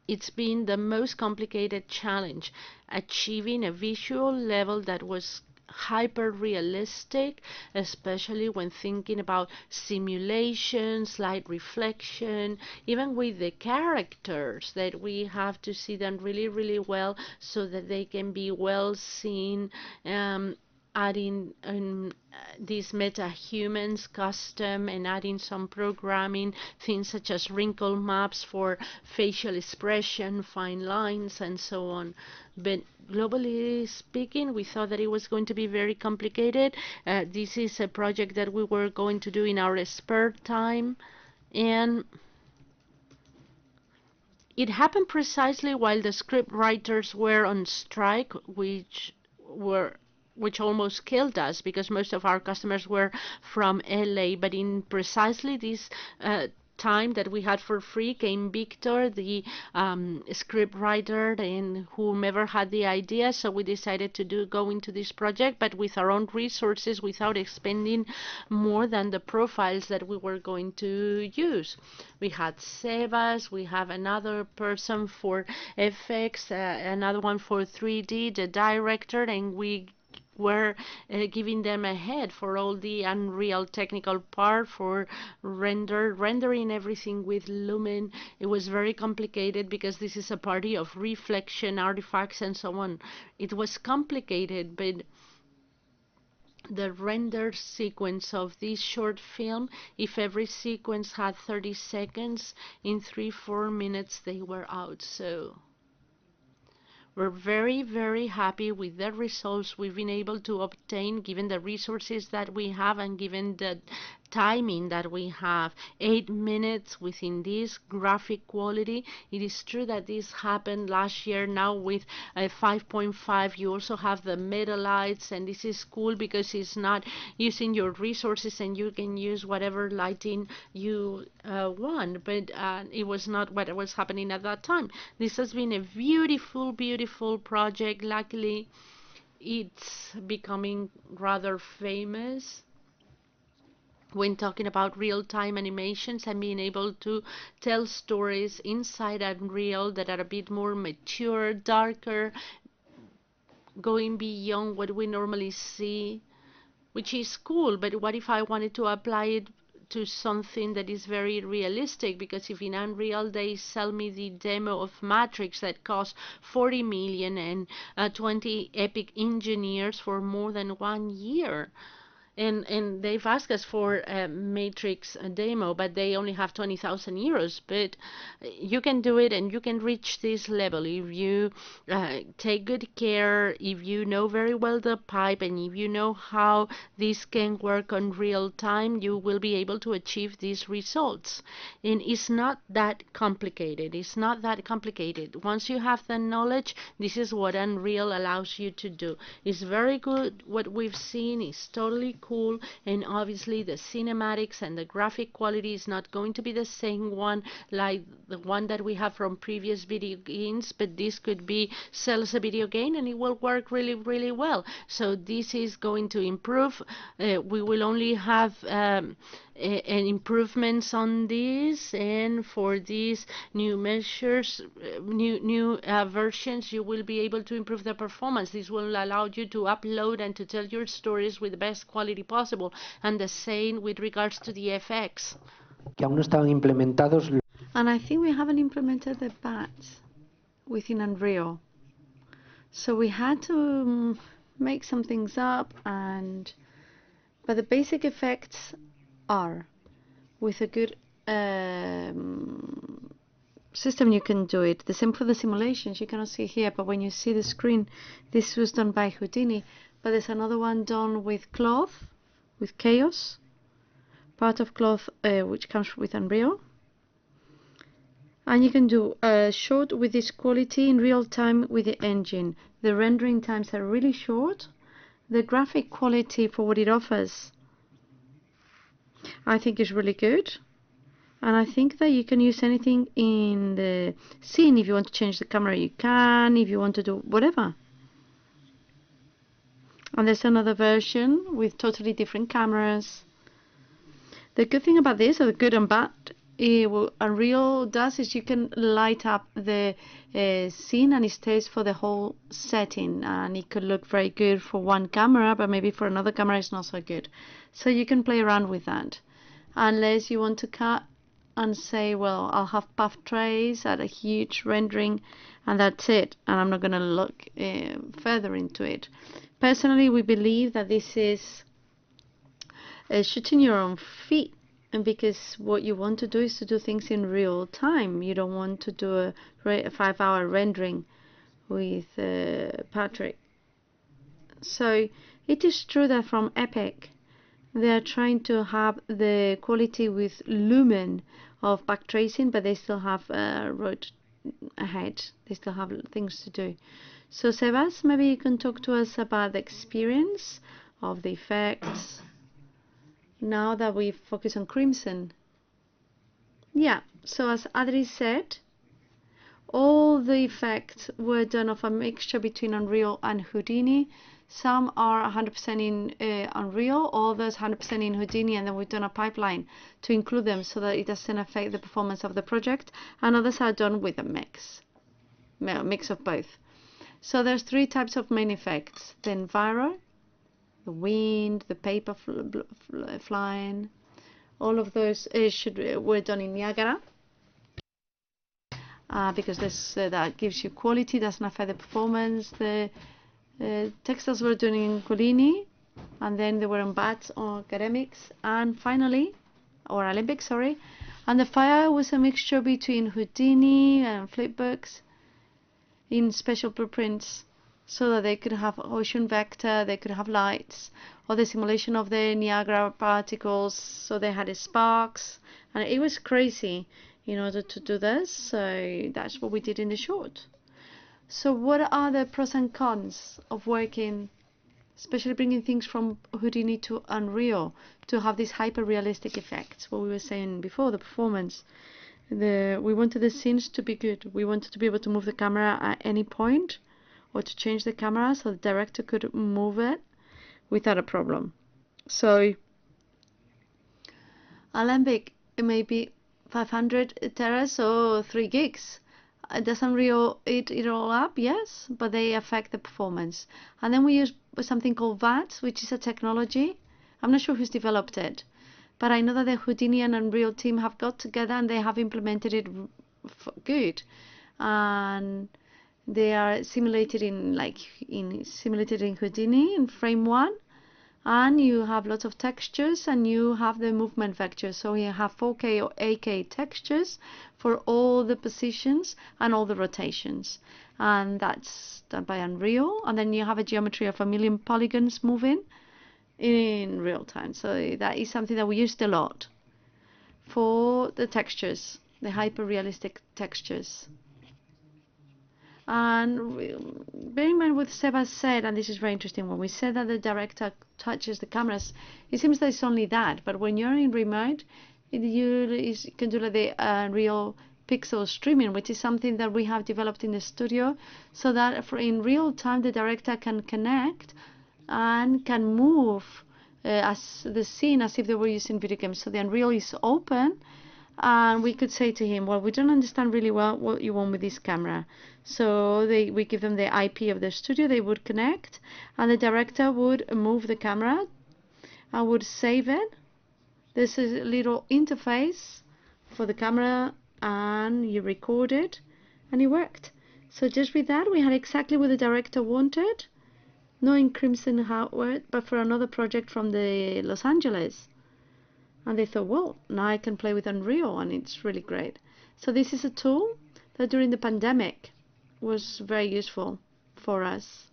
S2: it's been the most complicated challenge, achieving a visual level that was hyper realistic, especially when thinking about simulations, light reflection, even with the characters, that we have to see them really well so that they can be well seen. Adding these meta-humans custom and adding some programming, things such as wrinkle maps for facial expression, fine lines, and so on. But globally speaking, we thought that it was going to be very complicated. This is a project that we were going to do in our spare time, and it happened precisely while the script writers were on strike, which almost killed us because most of our customers were from LA. But in precisely this time that we had for free came Victor, the script writer, and whomever had the idea. So we decided to go into this project, but with our own resources, without expending more than the profiles that we were going to use. We had Sebas, we have another person for FX, another one for 3D, the director, and we were giving them a head for all the Unreal technical part, for rendering everything with Lumen. It was very complicated because this is a party of reflection, artifacts, and so on. It was complicated, but the render sequence of this short film, if every sequence had 30 seconds, in 3-4 minutes they were out. So we're very happy with the results we've been able to obtain, given the resources that we have and given the timing that we have. 8 minutes within this graphic quality. It is true that this happened last year. Now with a 5.5 you also have the meta lights, and this is cool because it's not using your resources and you can use whatever lighting you want, but it was not what was happening at that time. This has been a beautiful project. Luckily it's becoming rather famous when talking about real-time animations and being able to tell stories inside Unreal that are a bit more mature, darker, going beyond what we normally see, which is cool. But what if I wanted to apply it to something that is very realistic? Because if in Unreal they sell me the demo of Matrix that costs 40 million and 20 epic engineers for more than 1 year, and they've asked us for a Matrix demo, but they only have 20,000 euros. But you can do it, and you can reach this level if you take good care, if you know very well the pipe, and if you know how this can work on real time. You will be able to achieve these results. And it's not that complicated. It's not that complicated. Once you have the knowledge, this is what Unreal allows you to do. It's very good. What we've seen is totally cool, and obviously the cinematics and the graphic quality is not going to be the same one like the one that we have from previous video games, but this could be sell as a video game and it will work really well. So this is going to improve. We will only have an improvements on this, and for these new measures, new versions, you will be able to improve the performance. This will allow you to upload and to tell your stories with the best quality possible, and the same with regards to the FX.
S6: Que aún no estaban implementados.
S5: And I think we haven't implemented the bats within Unreal. So we had to make some things up, but the basic effects are with a good system you can do it. The same for the simulations. You cannot see here, but when you see the screen, this was done by Houdini. But there's another one done with cloth, with Chaos, part of cloth which comes with Unreal. And you can do a shot with this quality in real time with the engine. The rendering times are really short. The graphic quality for what it offers, I think, is really good. And I think that you can use anything in the scene. If you want to change the camera, you can. If you want to do whatever. And there's another version with totally different cameras. The good thing about this, or the good and bad, what Unreal does is you can light up the scene and it stays for the whole setting, and it could look very good for one camera, but maybe for another camera it's not so good. So you can play around with that, unless you want to cut and say, well, I'll have puff trays at a huge rendering and that's it, and I'm not going to look further into it. Personally, we believe that this is shooting your own feet, and because what you want to do is to do things in real time. You don't want to do a 5-hour rendering with Patrick. So it is true that from Epic they are trying to have the quality with lumen of backtracing, but they still have road ahead. They still have things to do. So Sebas, maybe you can talk to us about the experience of the effects now that we focus on Crimson. Yeah, so as Adri said, all the effects were done of a mixture between Unreal and Houdini. Some are 100% in Unreal, others 100% in Houdini, and then we've done a pipeline to include them so that it doesn't affect the performance of the project, and others are done with a mix of both. So there's 3 types of main effects: the enviro, the wind, the paper flying. All of those were done in Niagara because that gives you quality, doesn't affect the performance. The textiles were done in Houdini, and then they were in bats or academics, and finally, or Olympics, sorry. And the fire was a mixture between Houdini and flipbooks in special blueprints, so that they could have ocean vector, they could have lights, or the simulation of the Niagara particles, so they had sparks, and it was crazy in order to do this. So that's what we did in the short. So what are the pros and cons of working, especially bringing things from Houdini to Unreal, to have these hyper-realistic effects? What we were saying before, the performance. We wanted the scenes to be good. We wanted to be able to move the camera at any point, or to change the camera so the director could move it without a problem. So Alembic, it may be 500 teras or 3 gigs. Does Unreal eat it all up? Yes, but they affect the performance. And then we use something called VATS, which is a technology. I'm not sure who's developed it, but I know that the Houdini and Unreal team have got together and they have implemented it good. And they are simulated in Houdini in frame 1, and you have lots of textures, and you have the movement vectors. So you have 4K or 8K textures for all the positions and all the rotations, and that's done by Unreal. And then you have a geometry of 1,000,000 polygons moving in real time. So that is something that we used a lot for the textures, the hyper realistic textures. And bear in mind what Seba said, and this is very interesting, when we said that the director touches the cameras, it seems that it's only that, but when you're in remote, you can do like the real pixel streaming, which is something that we have developed in the studio, so that in real time the director can connect and can move as the scene as if they were using video games. So the Unreal is open, and we could say to him, well, we don't understand really well what you want with this camera. So we give them the IP of the studio, they would connect, and the director would move the camera and would save it. There's a little interface for the camera, and you record it, and it worked. So just with that, we had exactly what the director wanted. Not in Crimson Heart, but for another project from the Los Angeles. And they thought, well, now I can play with Unreal, and it's really great. So this is a tool that during the pandemic was very useful for us.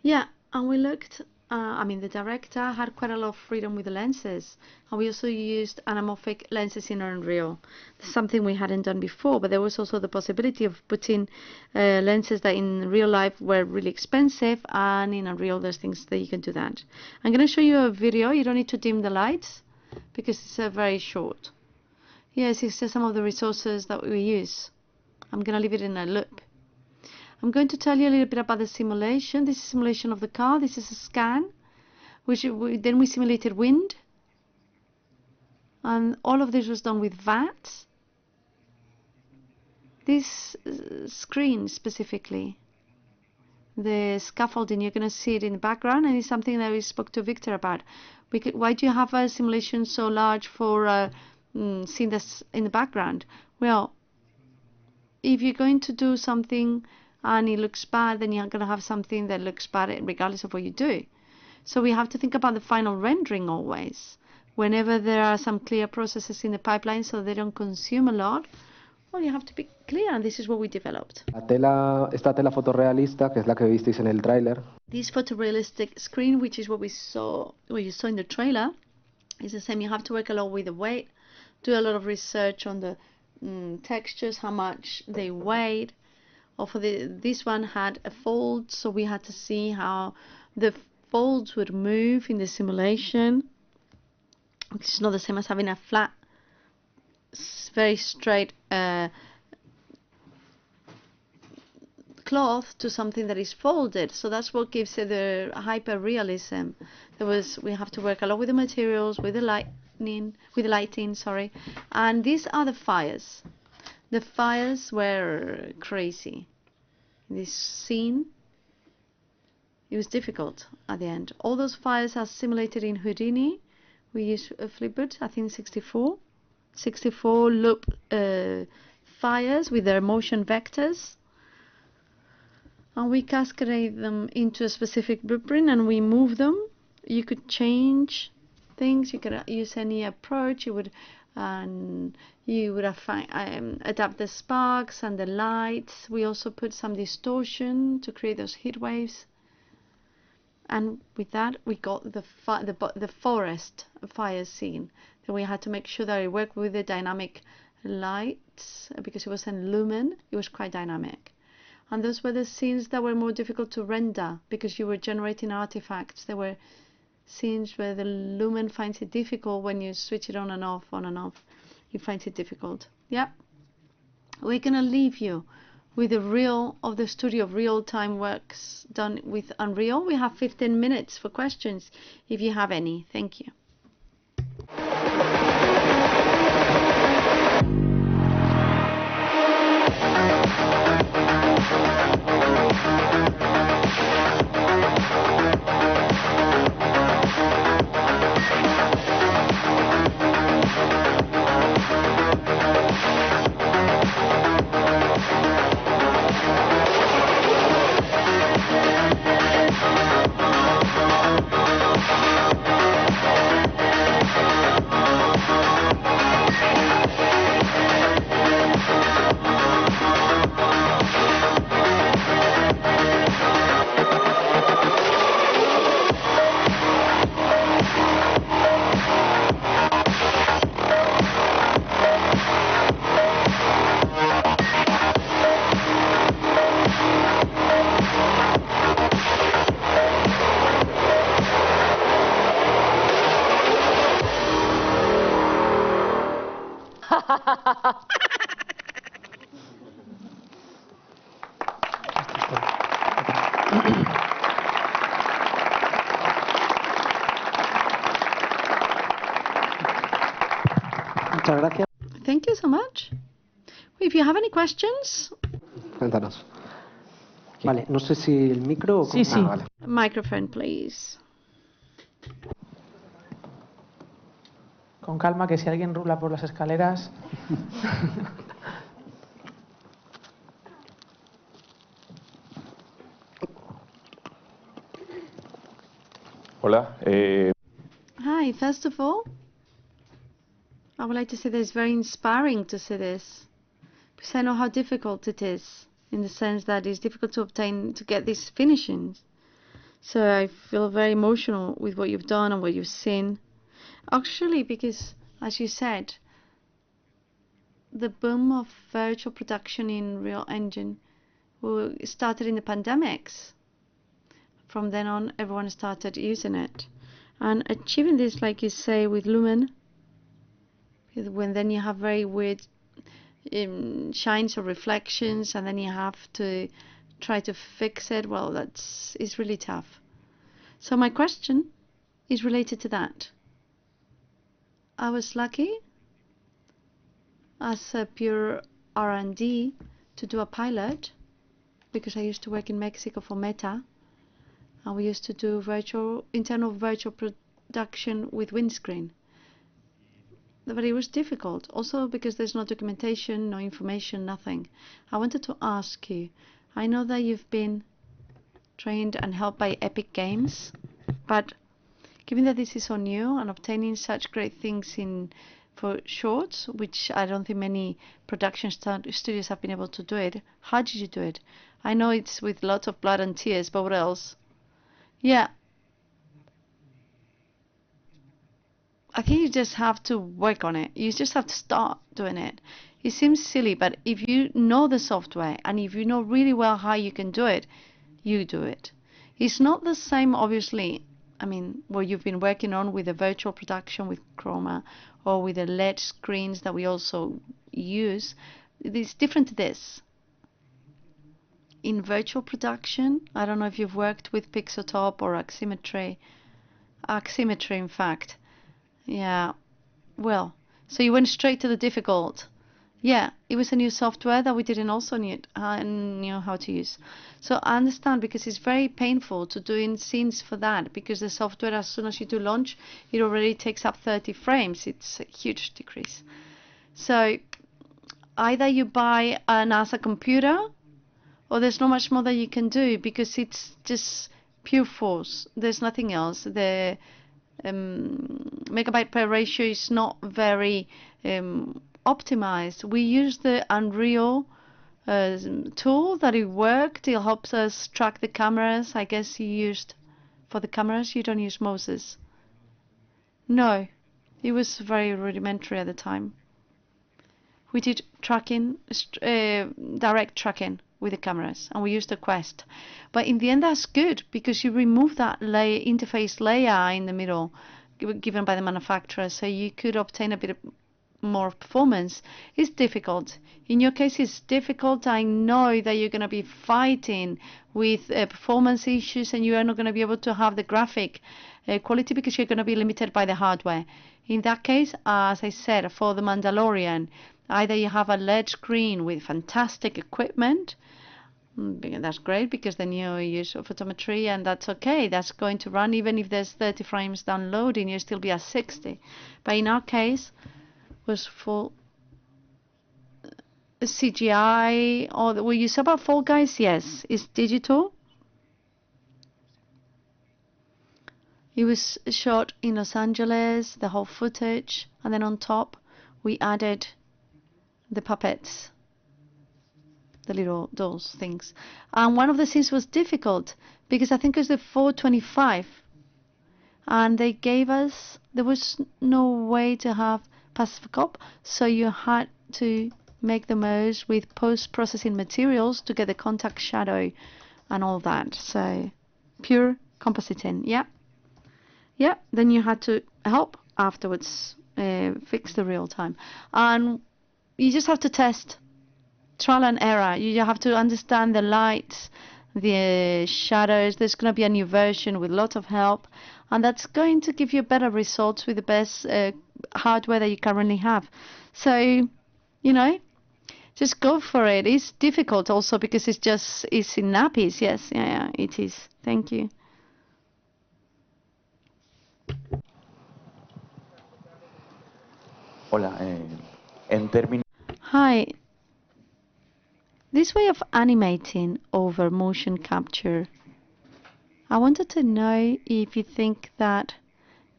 S5: Yeah, and we looked, the director had quite a lot of freedom with the lenses, and we also used anamorphic lenses in Unreal. That's something we hadn't done before, but there was also the possibility of putting lenses that in real life were really expensive, and in Unreal there's things that you can do that. I'm going to show you a video. You don't need to dim the lights because it's very short. Yes, it's just some of the resources that we use. I'm going to leave it in a loop. I'm going to tell you a little bit about the simulation. This is a simulation of the car. This is a scan, which then we simulated wind. And all of this was done with VATs. This screen specifically, the scaffolding, you're going to see it in the background, and it's something that we spoke to Victor about. Why do you have a simulation so large for seeing this in the background? Well, if you're going to do something and it looks bad, then you're going to have something that looks bad regardless of what you do. So we have to think about the final rendering always. Whenever there are some clear processes in the pipeline so they don't consume a lot, well, you have to be clear, and this is what we developed.
S7: Esta tela fotorrealista, que es la que visteis en el tráiler.
S5: This photorealistic screen, which is what you saw in the trailer, is the same. You have to work a lot with the weight, do a lot of research on the textures, how much they weighed. Or for this one had a fold, so we had to see how the folds would move in the simulation, which is not the same as having a flat, very straight cloth to something that is folded. So that's what gives it the hyper realism. We have to work a lot with the materials, with the lighting, sorry. And these are the fires. The fires were crazy. This scene, it was difficult at the end. All those fires are simulated in Houdini. We use Flipboard, I think 64 loop fires with their motion vectors. And we cascade them into a specific blueprint, and we move them. You could change things. You could use any approach. You would adapt the sparks and the lights. We also put some distortion to create those heat waves. And with that, we got the forest fire scene. Then we had to make sure that it worked with the dynamic lights, because it was in lumen. It was quite dynamic. And those were the scenes that were more difficult to render, because you were generating artifacts. There were scenes where the lumen finds it difficult when you switch it on and off, it finds it difficult. Yeah, we're gonna leave you with the reel of the studio of real-time works done with Unreal. We have 15 minutes for questions if you have any. Thank you.
S6: Muchas gracias.
S5: Thank you so much. If you have any questions,
S7: Cuéntanos.
S6: Vale, no sé si el micro o
S1: Sí, sí.
S7: Vale.
S5: microphone, please.
S1: Con calma, que si alguien rula por las escaleras.
S8: Hola,
S5: Hi, first of all, I would like to say that it's very inspiring to see this, because I know how difficult it is, in the sense that it's difficult to obtain, to get these finishings. So I feel very emotional with what you've done and what you've seen. Actually, because, as you said, the boom of virtual production in Real Engine started in the pandemics. From then on, everyone started using it. And achieving this, like you say, with Lumen, when then you have very weird shines or reflections, and then you have to try to fix it, well, it's really tough. So my question is related to that. I was lucky as a pure R&D to do a pilot, because I used to work in Mexico for Meta, and we used to do internal virtual production with windscreen. But it was difficult, also because there's no documentation, no information, nothing. I wanted to ask you, I know that you've been trained and helped by Epic Games, but given that this is so new and obtaining such great things for shorts, which I don't think many production studios have been able to do it, how did you do it? I know it's with lots of blood and tears, but what else? Yeah. I think you just have to work on it. You just have to start doing it. It seems silly, but if you know the software and if you know really well how you can do it, you do it. It's not the same, obviously, I mean, what you've been working on with the virtual production with Chroma or with the LED screens that we also use. It's different to this. In virtual production, I don't know if you've worked with Pixeltop or Aximetry. Aximetry, in fact. Yeah, well, so you went straight to the difficult. Yeah, it was a new software that we didn't also knew how to use. So I understand, because it's very painful to doing scenes for that, because the software, as soon as you do launch, it already takes up 30 frames. It's a huge decrease. So either you buy an NASA computer, or there's not much more that you can do, because it's just pure force. There's nothing else. The megabyte per ratio is not very optimized. We use the Unreal tool that it worked. It helps us track the cameras. I guess you used for the cameras. You don't use Moses. No, it was very rudimentary at the time. We did tracking, direct tracking with the cameras, and we used the Quest. But in the end, that's good, because you remove that interface layer in the middle given by the manufacturer, so you could obtain a bit more performance. It's difficult. In your case, it's difficult. I know that you're going to be fighting with performance issues, and you are not going to be able to have the graphic quality, because you're going to be limited by the hardware. In that case, as I said, for the Mandalorian, either you have a LED screen with fantastic equipment. That's great, because then you use photometry, and that's okay. That's going to run even if there's 30 frames downloading, you'll still be at 60. But in our case, was full CGI, or we use about Fall Guys. Yes, it's digital. It was shot in Los Angeles, the whole footage, and then on top we added the puppets, the little dolls things. And one of the scenes was difficult, because I think it was the 425, and they gave us, there was no way to have passive cop, so you had to make the most with post-processing materials to get the contact shadow and all that. So pure compositing. Yeah, then you had to help afterwards fix the real time, and you just have to test, trial and error. You have to understand the lights, the shadows. There's going to be a new version with lots of help, and that's going to give you better results with the best hardware that you currently have. So, you know, just go for it. It's difficult also because it's in nappies. Yes, yeah, it is. Thank you.
S8: Hola, en términos...
S5: Hi. This way of animating over motion capture, I wanted to know if you think that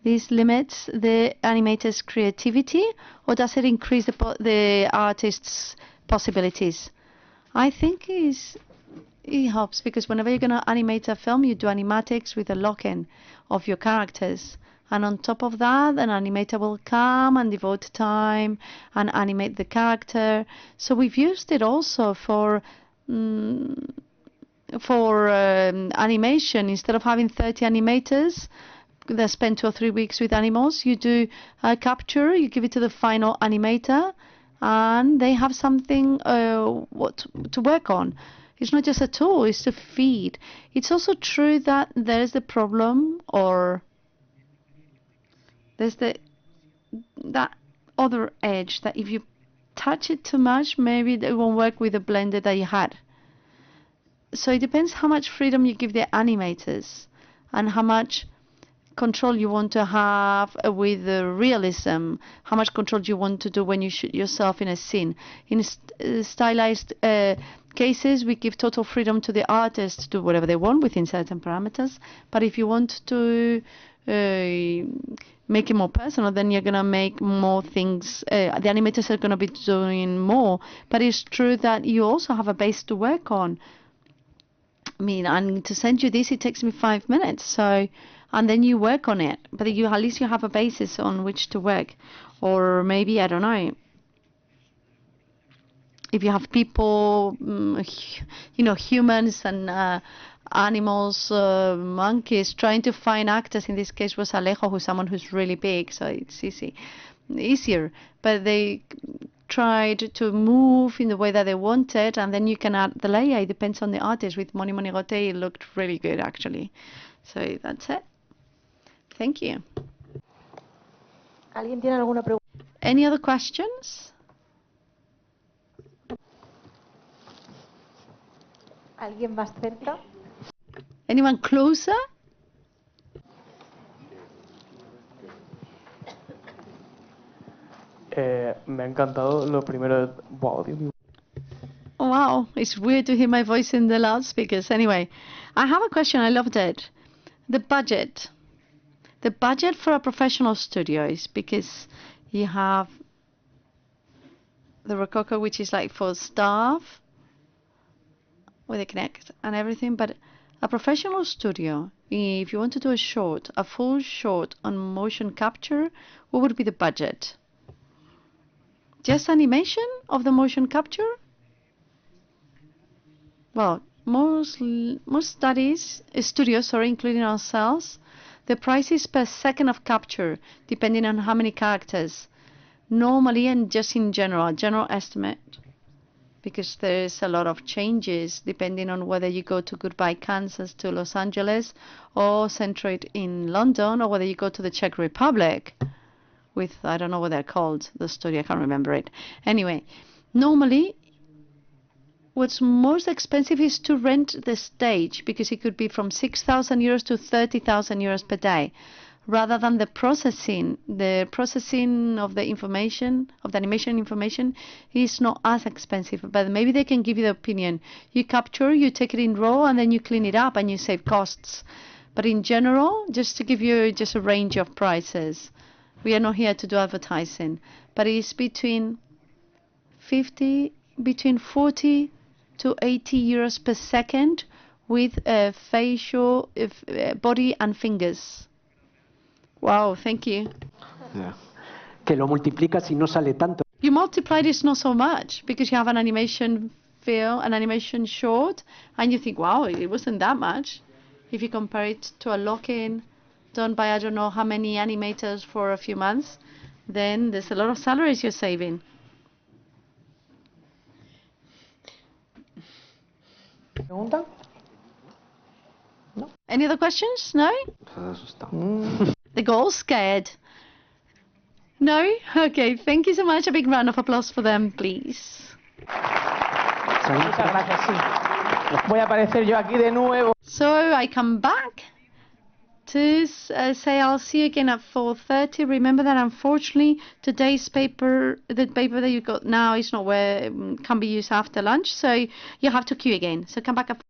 S5: this limits the animator's creativity, or does it increase the artist's possibilities? I think it helps because whenever you're going to animate a film, you do animatics with a lock-in of your characters. And on top of that, an animator will come and devote time and animate the character. So we've used it also for animation. Instead of having 30 animators that spend 2 or 3 weeks with animals, you do a capture, you give it to the final animator, and they have something what to work on. It's not just a tool, it's to feed. It's also true that there is the problem, or there's that other edge that if you touch it too much, maybe it won't work with the blender that you had. So it depends how much freedom you give the animators and how much control you want to have with the realism, how much control you want to do when you shoot yourself in a scene. In stylized cases, we give total freedom to the artist to do whatever they want within certain parameters. But if you want to make it more personal, then you're going to make more things. The animators are going to be doing more. But it's true that you also have a base to work on. I mean, and to send you this, it takes me 5 minutes. So, and then you work on it. But you at least you have a basis on which to work. Or maybe, I don't know, if you have people, humans and animals, monkeys, trying to find actors. In this case was Alejo, who's someone who's really big, so it's easier. But they tried to move in the way that they wanted, and then you can add the layer. It depends on the artist. With Moni Monigote, it looked really good, actually. So that's it. Thank you.
S9: ¿Alguien tiene alguna pregunta?
S5: Any other questions?
S9: ¿Alguien más cerca?
S5: Anyone closer?
S10: Me ha encantado lo primero. Wow, Dios mío.
S5: Oh, wow, it's weird to hear my voice in the loudspeakers. Anyway, I have a question. I loved it. The budget. The budget for a professional studio is because you have the Rococo, which is like for staff with a Kinect and everything, but a professional studio, if you want to do a full short on motion capture, what would be the budget? Just animation of the motion capture? Well, most studios, including ourselves, the price is per second of capture, depending on how many characters. Normally, and just in general estimate, because there's a lot of changes depending on whether you go to Goodbye Kansas to Los Angeles or Centroid in London, or whether you go to the Czech Republic with, I don't know what they're called, the studio, I can't remember it. Anyway, normally what's most expensive is to rent the stage, because it could be from 6,000 euros to 30,000 euros per day, rather than the processing. The processing of the information, of the animation information, is not as expensive, but maybe they can give you the opinion. You capture, you take it in raw, and then you clean it up and you save costs. But in general, just to give you just a range of prices, we are not here to do advertising, but it's between 40 to 80 euros per second with facial, body and fingers. Wow, thank you.
S6: Yeah. Que lo multiplicas y no sale tanto.
S5: You multiply this not so much because you have an animation film, an animation short, and you think, wow, it wasn't that much. If you compare it to a lock-in done by I don't know how many animators for a few months, then there's a lot of salaries you're saving.
S1: ¿Pregunta?
S5: Any other questions? No? They got all scared. No? Okay, thank you so much. A big round of applause for them, please.
S1: Muchas gracias, sí. Voy a aparecer yo aquí de nuevo.
S5: So I come back to say I'll see you again at 4:30. Remember that unfortunately today's paper, the paper that you got now, is not where can be used after lunch, so you have to queue again. So come back at